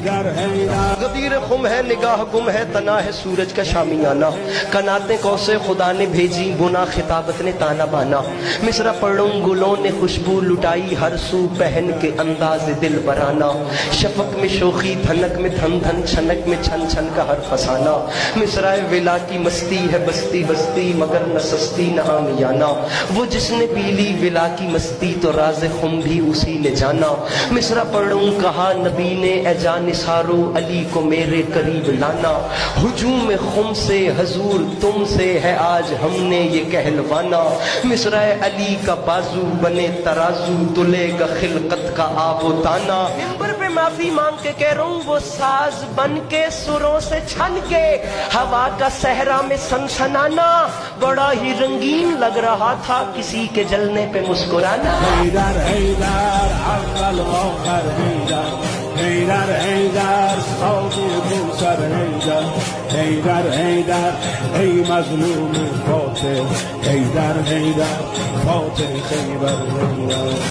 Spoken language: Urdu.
غدیر خم ہے نگاہ گم ہے تنا ہے سورج کا شامیانہ کناتیں کوسے خدا نے بھیجی بنا خطابت نے تانا بانا مصرع پڑھوں گلوں نے خوشبو لٹائی ہر سو پہن کے انداز دل برانا شفق میں شوخی دھنک میں دھن دھن چھنک میں چھن چھن کا ہر فسانہ مصرع ولا کی مستی ہے بستی بستی مگر نہ سستی نہ عامیانہ وہ جس نے پی لی ولا کی مستی تو راز خم بھی اسی نے جانا مصرع پڑھوں کہا نبی نے اے جان نثارو علی کو میرے قریب لانا ہجوم خم سے حضور تم سے ہے آج ہم نے یہ کہلوانا مصرع علی کا بازو بنے ترازو تلے گا خلقت کا آب و تانا منبر پہ معافی مانگ کے کہہ رہا ہوں وہ ساز بن کے سروں سے چھن کے ہوا کا صحرا میں سنسنانا بڑا ہی رنگین لگ رہا تھا کسی کے جلنے پہ مسکرانا حیدر حیدر اول آخر حیدر حیدر حیدر صوتی موسر حیدر حیدر حیدر ای مظلوم فاتح حیدر حیدر فاتح خیبر حیدر